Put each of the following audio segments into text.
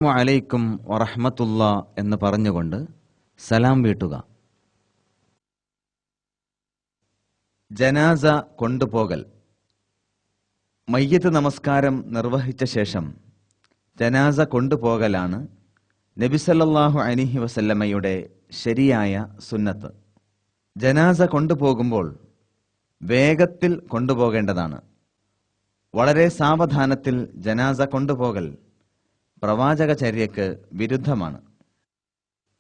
അലൈക്കും വറഹ്മത്തുള്ള എന്ന് പറഞ്ഞുകൊണ്ട് സലാം വീട്ടുക. ജനാസ കൊണ്ടുപോകൽ. മയ്യിത്ത് നമസ്കാരം നിർവഹിച്ച ശേഷം ജനാസ കൊണ്ടുപോകലാണ് നബി സല്ലല്ലാഹു അലൈഹി വസല്ലമയുടെ ശരിയായ സുന്നത്ത്. ജനാസ കൊണ്ടുപോകുമ്പോൾ വേഗത്തിൽ കൊണ്ടുപോകേണ്ടതാണ്. വളരെ സാവധാനത്തിൽ ജനാസ കൊണ്ടുപോകൽ പ്രവാചകചര്യക്ക് വിരുദ്ധമാണ്.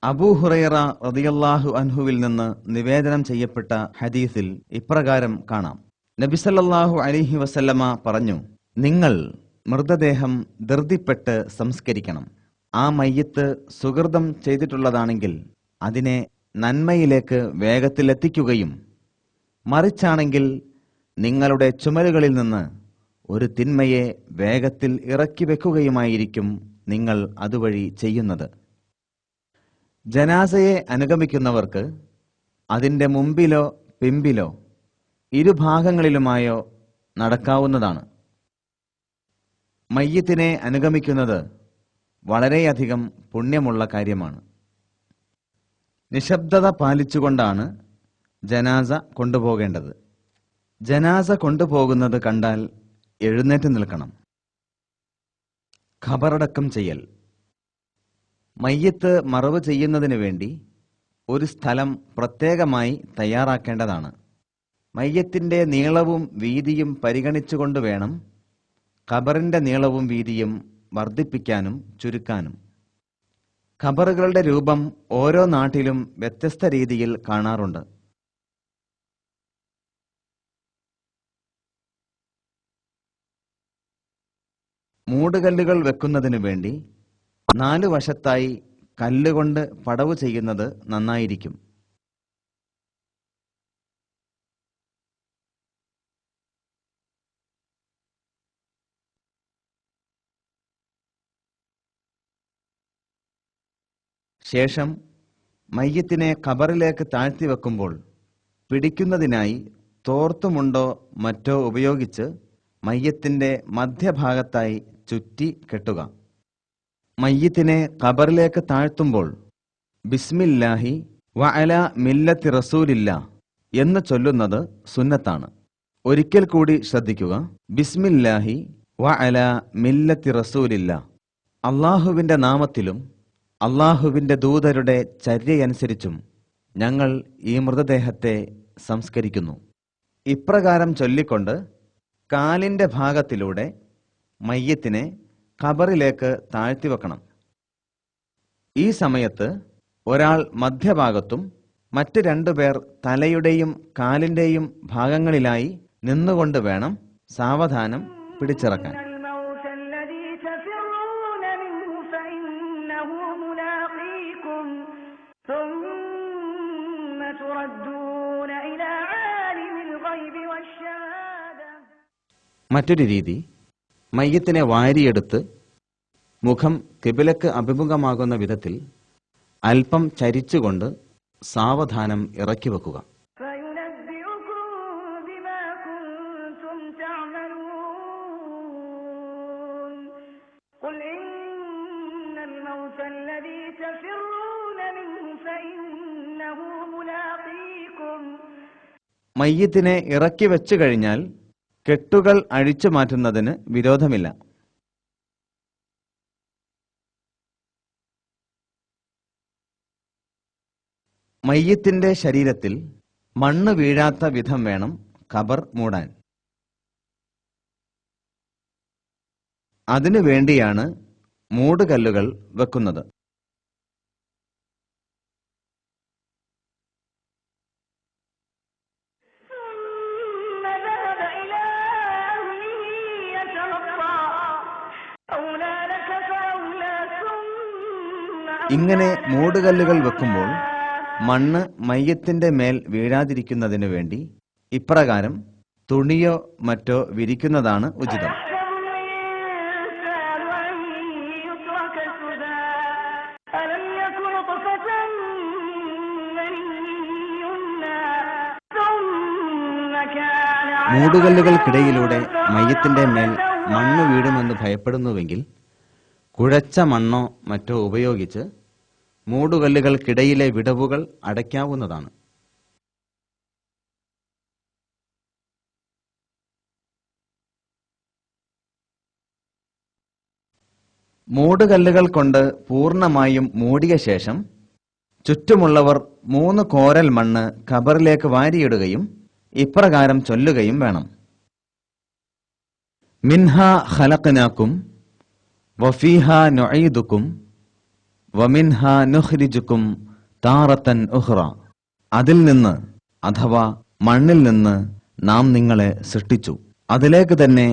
അബൂ ഹുറൈറ റളിയല്ലാഹു അൻഹുവിൽ നിന്ന് നിവേദനം ചെയ്യപ്പെട്ട ഹദീസിൽ ഇപ്രകാരം കാണാം. നബി സല്ലല്ലാഹു അലൈഹി വസല്ലമ പറഞ്ഞു, നിങ്ങൾ മൃതദേഹം ധൃതിപ്പെട്ട് സംസ്കരിക്കണം. ആ മയ്യിത്ത് സുകൃതം ചെയ്തിട്ടുള്ളതാണെങ്കിൽ അതിനെ നന്മയിലേക്ക് വേഗത്തിലെത്തിക്കുകയും മറിച്ചാണെങ്കിൽ നിങ്ങളുടെ ചുമലുകളിൽ നിന്ന് ഒരു തിന്മയെ വേഗത്തിൽ ഇറക്കി വെക്കുകയുമായിരിക്കും നിങ്ങൾ അതുവഴി ചെയ്യുന്നത്. ജനാസയെ അനുഗമിക്കുന്നവർക്ക് അതിൻ്റെ മുമ്പിലോ പിമ്പിലോ ഇരുഭാഗങ്ങളിലുമായോ നടക്കാവുന്നതാണ്. മയ്യിത്തിനെ അനുഗമിക്കുന്നത് വളരെയധികം പുണ്യമുള്ള കാര്യമാണ്. നിശബ്ദത പാലിച്ചുകൊണ്ടാണ് ജനാസ കൊണ്ടുപോകേണ്ടത്. ജനാസ കൊണ്ടുപോകുന്നത് കണ്ടാൽ എഴുന്നേറ്റ് നിൽക്കണം. ഖബറടക്കം ചെയ്യൽ. മയ്യിത്ത് മറവ് ചെയ്യുന്നതിന് വേണ്ടി ഒരു സ്ഥലം പ്രത്യേകമായി തയ്യാറാക്കേണ്ടതാണ്. മയ്യത്തിൻ്റെ നീളവും വീതിയും പരിഗണിച്ചുകൊണ്ട് വേണം ഖബറിൻ്റെ നീളവും വീതിയും വർദ്ധിപ്പിക്കാനും ചുരുക്കാനും. ഖബറുകളുടെ രൂപം ഓരോ നാട്ടിലും വ്യത്യസ്ത രീതിയിൽ കാണാറുണ്ട്. മൂടുകല്ലുകൾ വെക്കുന്നതിനു വേണ്ടി 4 വശത്തായി കല്ലുകൊണ്ട് പടവ് ചെയ്യുന്നത് നന്നായിരിക്കും. ശേഷം മയ്യിത്തിനെ ഖബറിലേക്ക് താഴ്ത്തി വെക്കുമ്പോൾ പിടിക്കുന്നതിനായി തോർത്തുമുണ്ടോ മറ്റോ ഉപയോഗിച്ച് മയ്യിത്തിന്റെ മധ്യഭാഗത്തായി ചുറ്റി കെട്ടുക. മയ്യിത്തിനെ ഖബറിലേക്ക് താഴ്ത്തുമ്പോൾ ബിസ്മില്ലാഹി വഅല മില്ലത്തി റസൂലില്ല എന്ന് ചൊല്ലുന്നത് സുന്നത്താണ്. ഒരിക്കൽ കൂടി ശ്രദ്ധിക്കുക. ബിസ്മില്ലാഹി വഅല മില്ലത്തി റസൂലില്ല. അള്ളാഹുവിൻ്റെ നാമത്തിലും അള്ളാഹുവിൻ്റെ ദൂതരുടെ ചര്യയനുസരിച്ചും ഞങ്ങൾ ഈ മൃതദേഹത്തെ സംസ്കരിക്കുന്നു. ഇപ്രകാരം ചൊല്ലിക്കൊണ്ട് കാലിൻ്റെ ഭാഗത്തിലൂടെ മയ്യിത്തിനെ ഖബറിലേക്ക് താഴ്ത്തിവെക്കണം. ഈ സമയത്ത് ഒരാൾ മധ്യഭാഗത്തും മറ്റ് 2 പേർ തലയുടെയും കാലിൻ്റെയും ഭാഗങ്ങളിലായി നിന്നുകൊണ്ട് വേണം സാവധാനം പിടിച്ചിറക്കാൻ. മറ്റൊരു രീതി, മയ്യിത്തിനെ വാരിയെടുത്ത് മുഖം ഖിബിലക്ക് അഭിമുഖമാകുന്ന വിധത്തിൽ അല്പം ചരിച്ചുകൊണ്ട് സാവധാനം ഇറക്കി വെക്കുക. മയ്യിത്തിനെ ഇറക്കി വെച്ചു കഴിഞ്ഞാൽ കെട്ടുകൾ അഴിച്ചു മാറ്റുന്നതിന് വിരോധമില്ല. മയ്യിത്തിന്റെ ശരീരത്തിൽ മണ്ണ് വീഴാത്ത വിധം വേണം ഖബർ മൂടാൻ. അതിനു വേണ്ടിയാണ് മൂടുകല്ലുകൾ വെക്കുന്നത്. ഇങ്ങനെ മൂടുകല്ലുകൾ വെക്കുമ്പോൾ മണ്ണ് മയ്യിത്തിന്റെ മേൽ വീഴാതിരിക്കുന്നതിനു വേണ്ടി ഇപ്രകാരം തുണിയോ മറ്റോ വിരിക്കുന്നതാണ് ഉചിതം. മൂടുകല്ലുകൾക്കിടയിലൂടെ മയ്യിത്തിന്റെ മേൽ മണ്ണ് വീഴുമെന്ന് ഭയപ്പെടുന്നുവെങ്കിൽ കുഴച്ച മണ്ണോ മറ്റോ ഉപയോഗിച്ച് മൂടുകല്ലുകൾക്കിടയിലെ വിടവുകൾ അടയ്ക്കാവുന്നതാണ്. മൂടുകല്ലുകൾ കൊണ്ട് പൂർണ്ണമായും മൂടിയ ശേഷം ചുറ്റുമുള്ളവർ 3 കോരൽ മണ്ണ് ഖബറിലേക്ക് വാരിയിടുകയും ഇപ്രകാരം ചൊല്ലുകയും വേണം: മിൻഹാ ഖലഖ്നാകും വഫീഹാ നുഈദുകും വമിൻഹാ നുഖ്രിജുകും താറത്തൻ ഉഖ്റ. അതിൽ നിന്ന് അഥവാ മണ്ണിൽ നിന്ന് നാം നിങ്ങളെ സൃഷ്ടിച്ചു, അതിലേക്ക് തന്നെ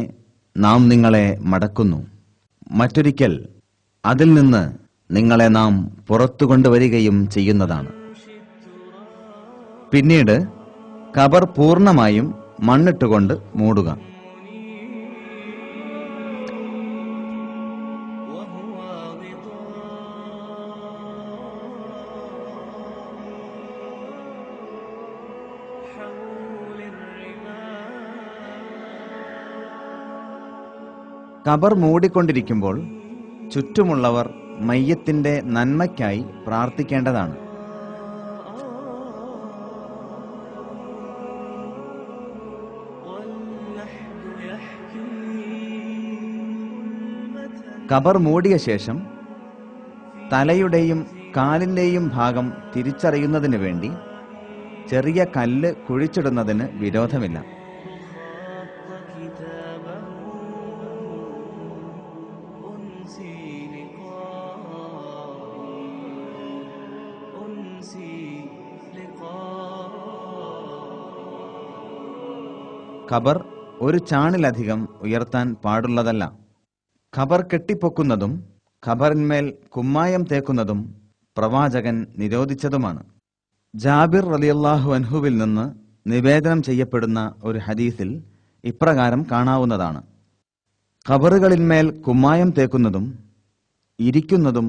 നാം നിങ്ങളെ മടക്കുന്നു. മറ്റൊരിക്കൽ അതിൽ നിന്ന് നിങ്ങളെ നാം പുറത്തു കൊണ്ടുവരികയും ചെയ്യുന്നതാണ്. പിന്നീട് ഖബർ പൂർണ്ണമായും മണ്ണിട്ടുകൊണ്ട് മൂടുക. ഖബർ മൂടിക്കൊണ്ടിരിക്കുമ്പോൾ ചുറ്റുമുള്ളവർ മയ്യത്തിന്റെ നന്മയ്ക്കായി പ്രാർത്ഥിക്കേണ്ടതാണ്. ഖബർ മൂടിയ ശേഷം തലയുടെയും കാലിന്റെയും ഭാഗം തിരിച്ചറിയുന്നതിന് വേണ്ടി ചെറിയ കല്ല് കുഴിച്ചിടുന്നതിന് വിരോധമില്ല. ഖബർ ഒരു ചാണിലധികം ഉയർത്താൻ പാടുള്ളതല്ല. ഖബർ കെട്ടിപ്പൊക്കുന്നതും ഖബറിന്മേൽ കുമ്മായം തേക്കുന്നതും പ്രവാചകൻ നിരോധിച്ചതുമാണ്. ജാബിർ റളിയല്ലാഹു അൻഹുവിൽ നിന്ന് നിവേദനം ചെയ്യപ്പെടുന്ന ഒരു ഹദീസിൽ ഇപ്രകാരം കാണാവുന്നതാണ്: ഖബറുകളിന്മേൽ കുമ്മായം തേക്കുന്നതും ഇരിക്കുന്നതും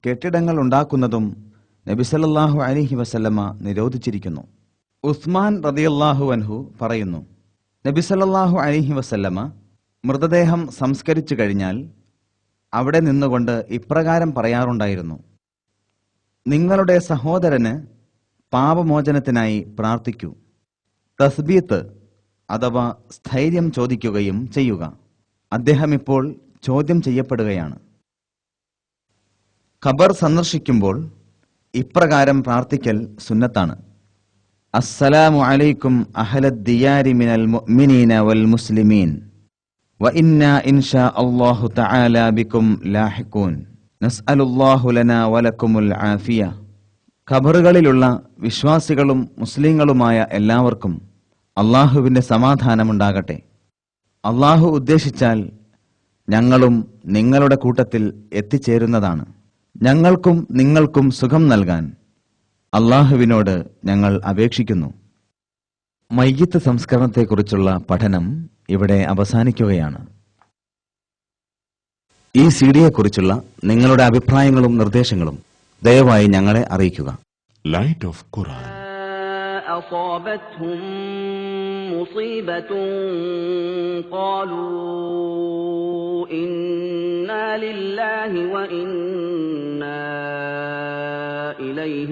കെട്ടിടങ്ങൾ ഉണ്ടാക്കുന്നതും നബി സല്ലല്ലാഹു അലൈഹി വസല്ലമ നിരോധിച്ചിരിക്കുന്നു. ഉസ്മാൻ റളിയല്ലാഹു അൻഹു പറയുന്നു, നബി സല്ലല്ലാഹു അലൈഹി വസല്ലമ മൃതദേഹം സംസ്കരിച്ചു കഴിഞ്ഞാൽ അവിടെ നിന്നുകൊണ്ട് ഇപ്രകാരം പറയാറുണ്ടായിരുന്നു: നിങ്ങളുടെ സഹോദരന് പാപമോചനത്തിനായി പ്രാർത്ഥിക്കൂ. തസ്ബീത്ത് അഥവാ സ്ഥൈര്യം ചോദിക്കുകയും ചെയ്യുക. അദ്ദേഹം ഇപ്പോൾ ചോദ്യം ചെയ്യപ്പെടുകയാണ്. ഖബർ സന്ദർശിക്കുമ്പോൾ ഇപ്രകാരം പ്രാർത്ഥിക്കൽ സുന്നത്താണ്: അസ്സലാമു അലൈക്കും അഹ്ലദ്ദിയാരി മിനൽ മുഅ്മിനീന വൽ മുസ്ലിമീൻ വ ഇന്നാ ഇൻഷാ അല്ലാഹു തആല ബിക്കും ലാഹിഖൂൻ നസ്അലുല്ലാഹു ലനാ വലക്കുമുൽ ആഫിയ. ഖബറുകളിലുള്ള വിശ്വാസികളും മുസ്ലിങ്ങളുമായ എല്ലാവർക്കും അള്ളാഹുവിന്റെ സമാധാനമുണ്ടാകട്ടെ. അള്ളാഹു ഉദ്ദേശിച്ചാൽ ഞങ്ങളും നിങ്ങളുടെ കൂട്ടത്തിൽ എത്തിച്ചേരുന്നതാണ്. ഞങ്ങൾക്കും നിങ്ങൾക്കും സുഖം നൽകാൻ അള്ളാഹുവിനോട് ഞങ്ങൾ അപേക്ഷിക്കുന്നു. മയ്യിത്ത് സംസ്കരണത്തെക്കുറിച്ചുള്ള പഠനം ഇവിടെ അവസാനിക്കുകയാണ്. ഈ സിഡിയെക്കുറിച്ചുള്ള നിങ്ങളുടെ അഭിപ്രായങ്ങളും നിർദ്ദേശങ്ങളും ദയവായി ഞങ്ങളെ അറിയിക്കുക. Light of Quran. أصابتهم مصيبة قالوا إنا لله وإنا إليه